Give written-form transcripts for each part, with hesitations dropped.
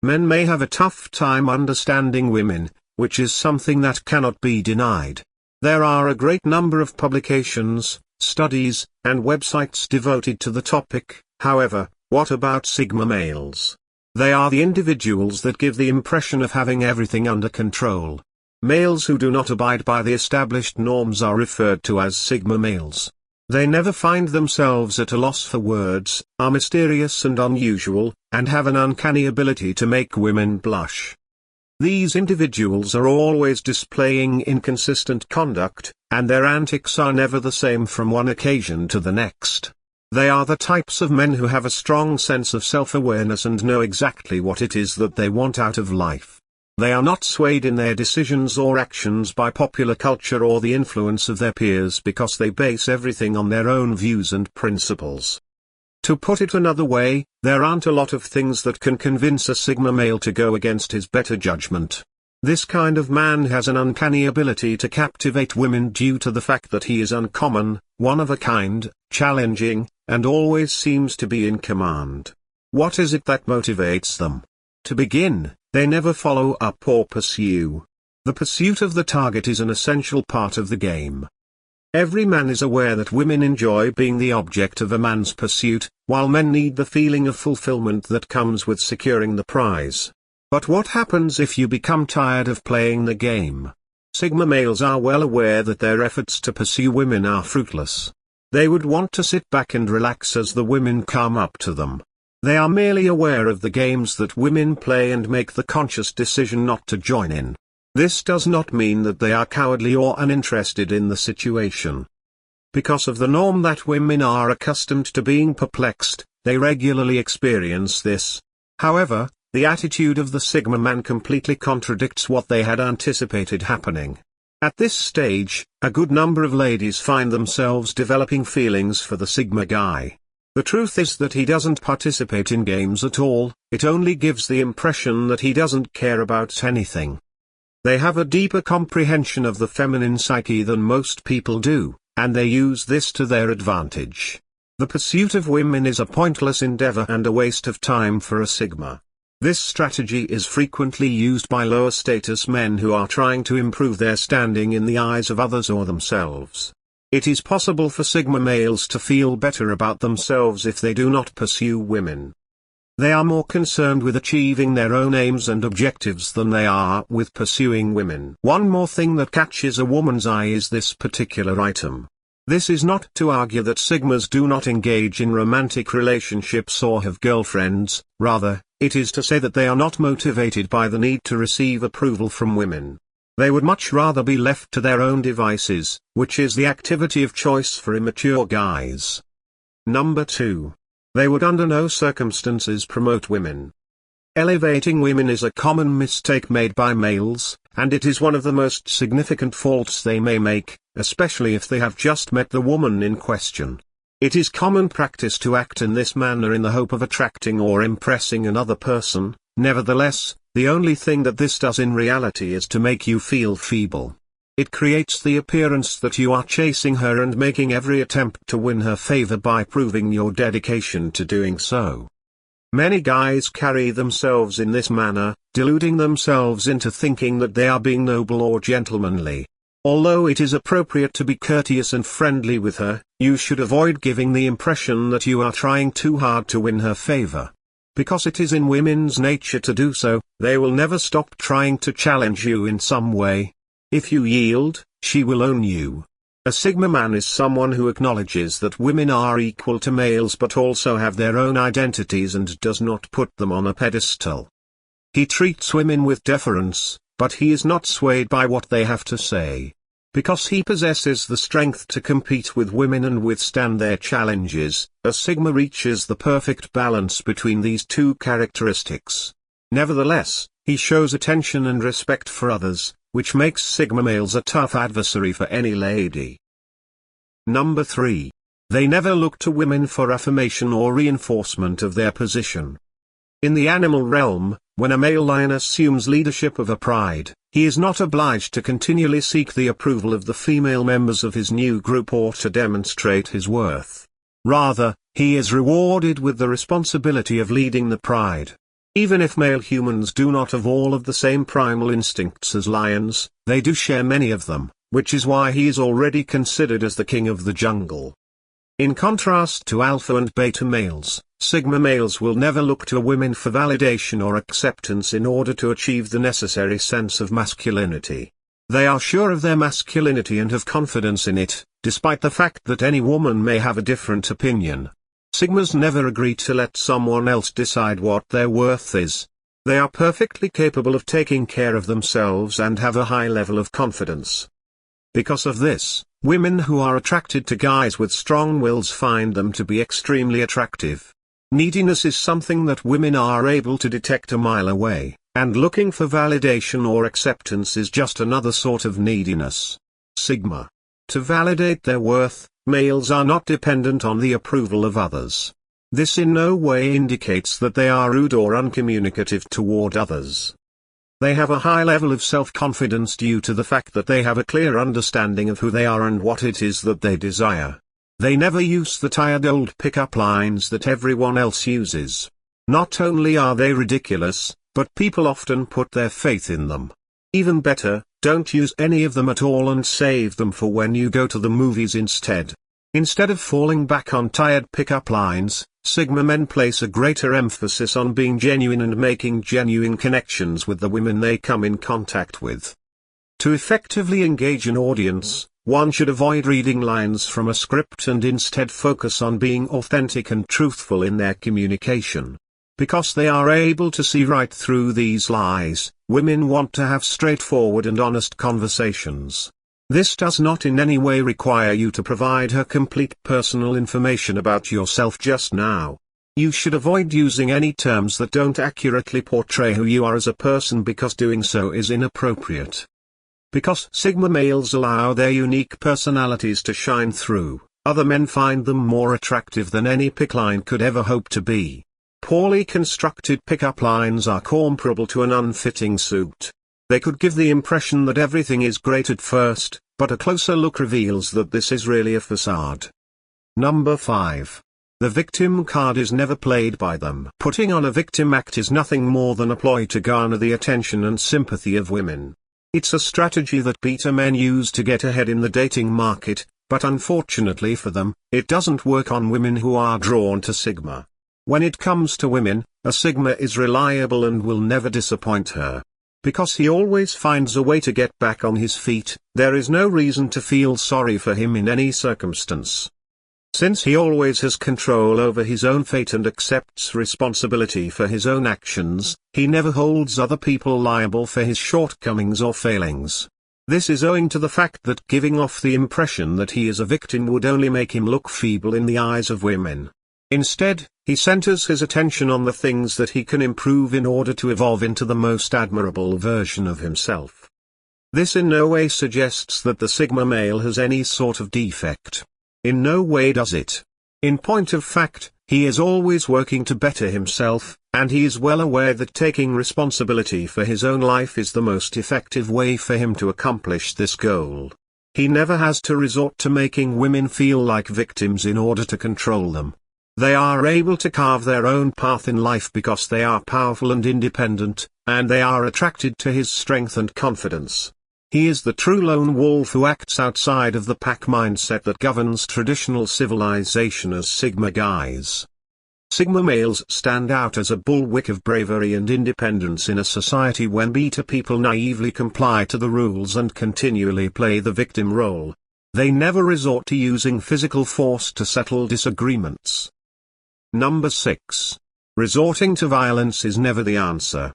Men may have a tough time understanding women, which is something that cannot be denied. There are a great number of publications, studies, and websites devoted to the topic. However, what about Sigma males? They are the individuals that give the impression of having everything under control. Males who do not abide by the established norms are referred to as Sigma males. They never find themselves at a loss for words, are mysterious and unusual, and have an uncanny ability to make women blush. These individuals are always displaying inconsistent conduct, and their antics are never the same from one occasion to the next. They are the types of men who have a strong sense of self-awareness and know exactly what it is that they want out of life. They are not swayed in their decisions or actions by popular culture or the influence of their peers because they base everything on their own views and principles. To put it another way, there aren't a lot of things that can convince a Sigma male to go against his better judgment. This kind of man has an uncanny ability to captivate women due to the fact that he is uncommon, one of a kind, challenging, and always seems to be in command. What is it that motivates them? To begin, they never follow up or pursue. The pursuit of the target is an essential part of the game. Every man is aware that women enjoy being the object of a man's pursuit, while men need the feeling of fulfillment that comes with securing the prize. But what happens if you become tired of playing the game? Sigma males are well aware that their efforts to pursue women are fruitless. They would want to sit back and relax as the women come up to them. They are merely aware of the games that women play and make the conscious decision not to join in. This does not mean that they are cowardly or uninterested in the situation. Because of the norm that women are accustomed to being perplexed, they regularly experience this. However, the attitude of the Sigma man completely contradicts what they had anticipated happening. At this stage, a good number of ladies find themselves developing feelings for the Sigma guy. The truth is that he doesn't participate in games at all, it only gives the impression that he doesn't care about anything. They have a deeper comprehension of the feminine psyche than most people do, and they use this to their advantage. The pursuit of women is a pointless endeavor and a waste of time for a Sigma. This strategy is frequently used by lower status men who are trying to improve their standing in the eyes of others or themselves. It is possible for Sigma males to feel better about themselves if they do not pursue women. They are more concerned with achieving their own aims and objectives than they are with pursuing women. One more thing that catches a woman's eye is this particular item. This is not to argue that Sigmas do not engage in romantic relationships or have girlfriends, rather, it is to say that they are not motivated by the need to receive approval from women. They would much rather be left to their own devices, which is the activity of choice for immature guys. Number 2. They would under no circumstances promote women. Elevating women is a common mistake made by males, and it is one of the most significant faults they may make, especially if they have just met the woman in question. It is common practice to act in this manner in the hope of attracting or impressing another person. Nevertheless, the only thing that this does in reality is to make you feel feeble. It creates the appearance that you are chasing her and making every attempt to win her favor by proving your dedication to doing so. Many guys carry themselves in this manner, deluding themselves into thinking that they are being noble or gentlemanly. Although it is appropriate to be courteous and friendly with her, you should avoid giving the impression that you are trying too hard to win her favor. Because it is in women's nature to do so, they will never stop trying to challenge you in some way. If you yield, she will own you. A Sigma man is someone who acknowledges that women are equal to males but also have their own identities and does not put them on a pedestal. He treats women with deference, but he is not swayed by what they have to say. Because he possesses the strength to compete with women and withstand their challenges, a Sigma reaches the perfect balance between these two characteristics. Nevertheless, he shows attention and respect for others, which makes Sigma males a tough adversary for any lady. Number 3. They never look to women for affirmation or reinforcement of their position. In the animal realm, when a male lion assumes leadership of a pride, he is not obliged to continually seek the approval of the female members of his new group or to demonstrate his worth. Rather, he is rewarded with the responsibility of leading the pride. Even if male humans do not have all of the same primal instincts as lions, they do share many of them, which is why he is already considered as the king of the jungle. In contrast to alpha and beta males, sigma males will never look to women for validation or acceptance in order to achieve the necessary sense of masculinity. They are sure of their masculinity and have confidence in it, despite the fact that any woman may have a different opinion. Sigmas never agree to let someone else decide what their worth is. They are perfectly capable of taking care of themselves and have a high level of confidence. Because of this, women who are attracted to guys with strong wills find them to be extremely attractive. Neediness is something that women are able to detect a mile away, and looking for validation or acceptance is just another sort of neediness. Sigma. To validate their worth, males are not dependent on the approval of others. This in no way indicates that they are rude or uncommunicative toward others. They have a high level of self-confidence due to the fact that they have a clear understanding of who they are and what it is that they desire. They never use the tired old pickup lines that everyone else uses. Not only are they ridiculous, but people often put their faith in them. Even better, don't use any of them at all and save them for when you go to the movies instead. Instead of falling back on tired pickup lines, Sigma men place a greater emphasis on being genuine and making genuine connections with the women they come in contact with. To effectively engage an audience, one should avoid reading lines from a script and instead focus on being authentic and truthful in their communication. Because they are able to see right through these lies, women want to have straightforward and honest conversations. This does not in any way require you to provide her complete personal information about yourself just now. You should avoid using any terms that don't accurately portray who you are as a person because doing so is inappropriate. Because Sigma males allow their unique personalities to shine through, other men find them more attractive than any pick line could ever hope to be. Poorly constructed pickup lines are comparable to an unfitting suit. They could give the impression that everything is great at first, but a closer look reveals that this is really a facade. Number 5. The victim card is never played by them. Putting on a victim act is nothing more than a ploy to garner the attention and sympathy of women. It's a strategy that beta men use to get ahead in the dating market, but unfortunately for them, it doesn't work on women who are drawn to Sigma. When it comes to women, a Sigma is reliable and will never disappoint her. Because he always finds a way to get back on his feet, there is no reason to feel sorry for him in any circumstance. Since he always has control over his own fate and accepts responsibility for his own actions, he never holds other people liable for his shortcomings or failings. This is owing to the fact that giving off the impression that he is a victim would only make him look feeble in the eyes of women. Instead, he centers his attention on the things that he can improve in order to evolve into the most admirable version of himself. This in no way suggests that the Sigma male has any sort of defect. In no way does it. In point of fact, he is always working to better himself, and he is well aware that taking responsibility for his own life is the most effective way for him to accomplish this goal. He never has to resort to making women feel like victims in order to control them. They are able to carve their own path in life because they are powerful and independent, and they are attracted to his strength and confidence. He is the true lone wolf who acts outside of the pack mindset that governs traditional civilization as Sigma guys. Sigma males stand out as a bulwark of bravery and independence in a society when beta people naively comply to the rules and continually play the victim role. They never resort to using physical force to settle disagreements. Number 6. Resorting to violence is never the answer.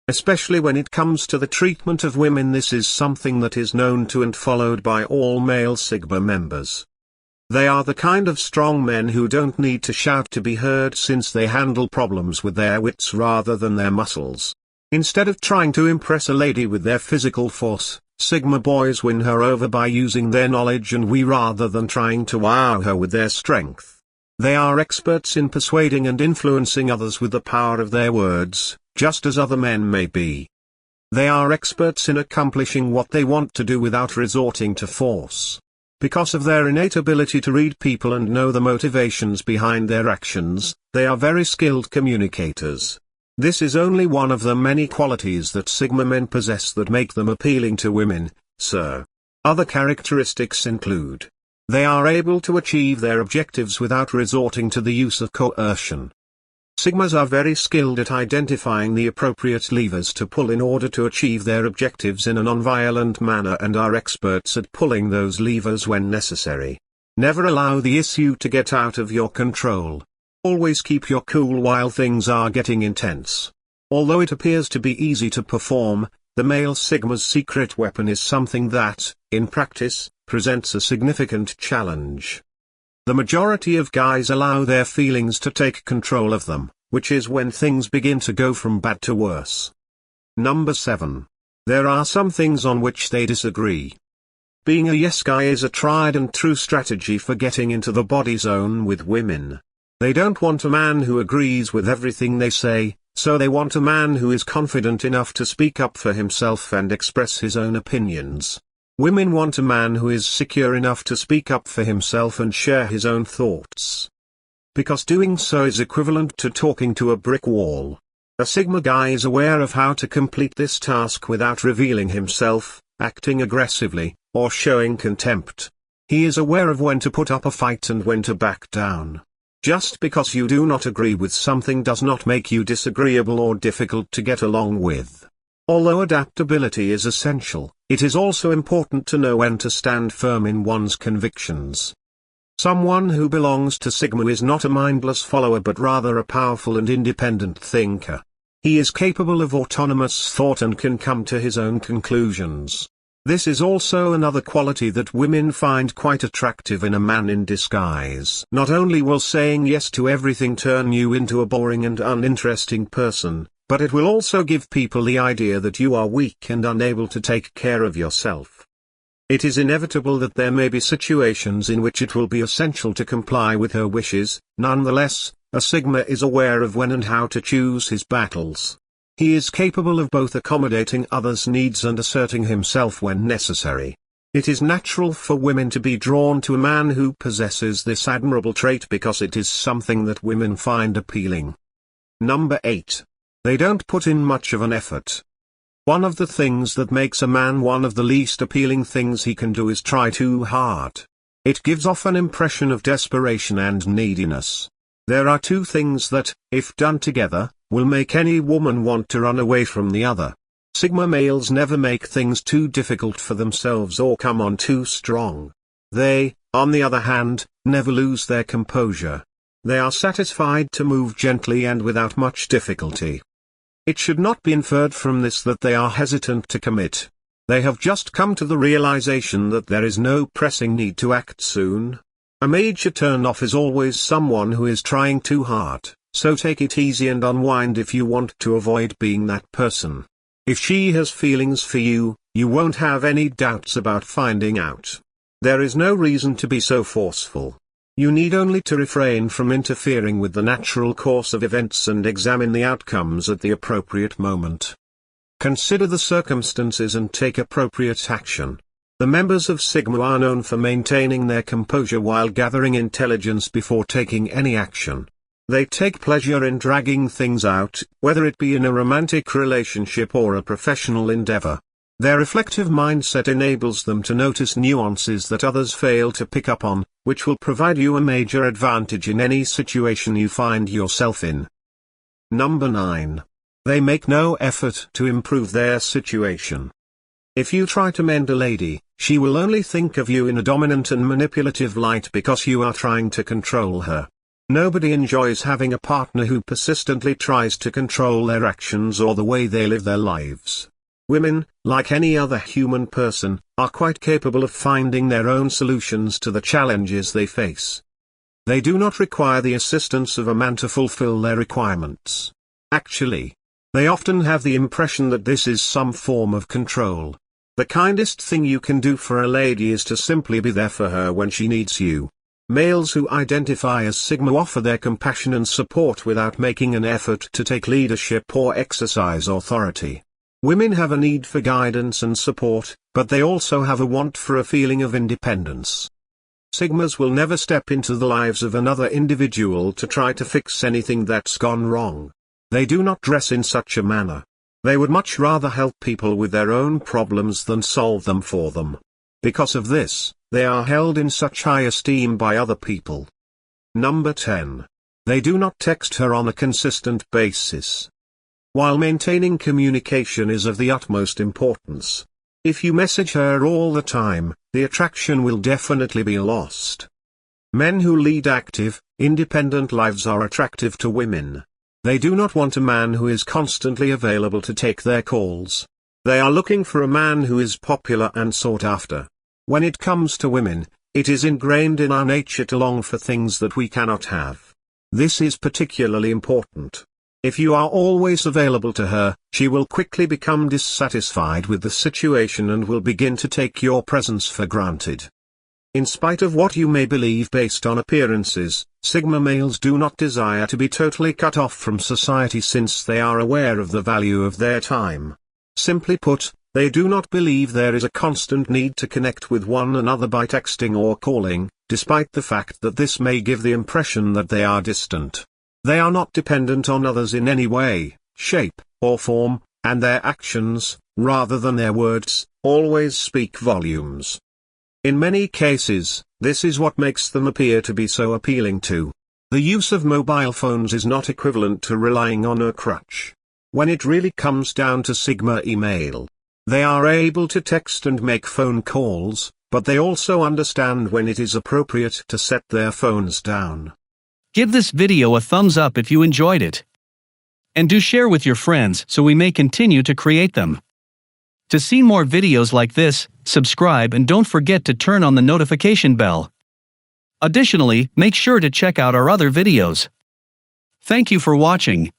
Especially when it comes to the treatment of women, this is something that is known to and followed by all male Sigma members. They are the kind of strong men who don't need to shout to be heard since they handle problems with their wits rather than their muscles. Instead of trying to impress a lady with their physical force, Sigma boys win her over by using their knowledge and rather than trying to wow her with their strength. They are experts in persuading and influencing others with the power of their words, just as other men may be. They are experts in accomplishing what they want to do without resorting to force. Because of their innate ability to read people and know the motivations behind their actions, they are very skilled communicators. This is only one of the many qualities that Sigma men possess that make them appealing to women, sir. Other characteristics include: they are able to achieve their objectives without resorting to the use of coercion. Sigmas are very skilled at identifying the appropriate levers to pull in order to achieve their objectives in a non-violent manner and are experts at pulling those levers when necessary. Never allow the issue to get out of your control. Always keep your cool while things are getting intense. Although it appears to be easy to perform, the male Sigma's secret weapon is something that, in practice, presents a significant challenge. The majority of guys allow their feelings to take control of them, which is when things begin to go from bad to worse. Number 7. There are some things on which they disagree. Being a yes guy is a tried and true strategy for getting into the body zone with women. They don't want a man who agrees with everything they say, so they want a man who is confident enough to speak up for himself and express his own opinions. Women want a man who is secure enough to speak up for himself and share his own thoughts. Because doing so is equivalent to talking to a brick wall. A Sigma guy is aware of how to complete this task without revealing himself, acting aggressively, or showing contempt. He is aware of when to put up a fight and when to back down. Just because you do not agree with something does not make you disagreeable or difficult to get along with. Although adaptability is essential, it is also important to know when to stand firm in one's convictions. Someone who belongs to Sigma is not a mindless follower but rather a powerful and independent thinker. He is capable of autonomous thought and can come to his own conclusions. This is also another quality that women find quite attractive in a man in disguise. Not only will saying yes to everything turn you into a boring and uninteresting person, but it will also give people the idea that you are weak and unable to take care of yourself. It is inevitable that there may be situations in which it will be essential to comply with her wishes. Nonetheless, a Sigma is aware of when and how to choose his battles. He is capable of both accommodating others' needs and asserting himself when necessary. It is natural for women to be drawn to a man who possesses this admirable trait because it is something that women find appealing. Number 8. They don't put in much of an effort. One of the things that makes a man one of the least appealing things he can do is try too hard. It gives off an impression of desperation and neediness. There are two things that, if done together, will make any woman want to run away from the other. Sigma males never make things too difficult for themselves or come on too strong. They, on the other hand, never lose their composure. They are satisfied to move gently and without much difficulty. It should not be inferred from this that they are hesitant to commit. They have just come to the realization that there is no pressing need to act soon. A major turn-off is always someone who is trying too hard, so take it easy and unwind if you want to avoid being that person. If she has feelings for you, you won't have any doubts about finding out. There is no reason to be so forceful. You need only to refrain from interfering with the natural course of events and examine the outcomes at the appropriate moment. Consider the circumstances and take appropriate action. The members of Sigma are known for maintaining their composure while gathering intelligence before taking any action. They take pleasure in dragging things out, whether it be in a romantic relationship or a professional endeavor. Their reflective mindset enables them to notice nuances that others fail to pick up on, which will provide you a major advantage in any situation you find yourself in. Number 9. They make no effort to improve their situation. If you try to mend a lady, she will only think of you in a dominant and manipulative light because you are trying to control her. Nobody enjoys having a partner who persistently tries to control their actions or the way they live their lives. Women, like any other human person, are quite capable of finding their own solutions to the challenges they face. They do not require the assistance of a man to fulfill their requirements. Actually, they often have the impression that this is some form of control. The kindest thing you can do for a lady is to simply be there for her when she needs you. Males who identify as Sigma offer their compassion and support without making an effort to take leadership or exercise authority. Women have a need for guidance and support, but they also have a want for a feeling of independence. Sigmas will never step into the lives of another individual to try to fix anything that's gone wrong. They do not dress in such a manner. They would much rather help people with their own problems than solve them for them. Because of this, they are held in such high esteem by other people. Number 10. They do not text her on a consistent basis. While maintaining communication is of the utmost importance, if you message her all the time, the attraction will definitely be lost. Men who lead active, independent lives are attractive to women. They do not want a man who is constantly available to take their calls. They are looking for a man who is popular and sought after. When it comes to women, it is ingrained in our nature to long for things that we cannot have. This is particularly important. If you are always available to her, she will quickly become dissatisfied with the situation and will begin to take your presence for granted. In spite of what you may believe based on appearances, Sigma males do not desire to be totally cut off from society since they are aware of the value of their time. Simply put, they do not believe there is a constant need to connect with one another by texting or calling, despite the fact that this may give the impression that they are distant. They are not dependent on others in any way, shape, or form, and their actions, rather than their words, always speak volumes. In many cases, this is what makes them appear to be so appealing to. The use of mobile phones is not equivalent to relying on a crutch. When it really comes down to Sigma email, they are able to text and make phone calls, but they also understand when it is appropriate to set their phones down. Give this video a thumbs up if you enjoyed it. And do share with your friends so we may continue to create them. To see more videos like this, subscribe and don't forget to turn on the notification bell. Additionally, make sure to check out our other videos. Thank you for watching.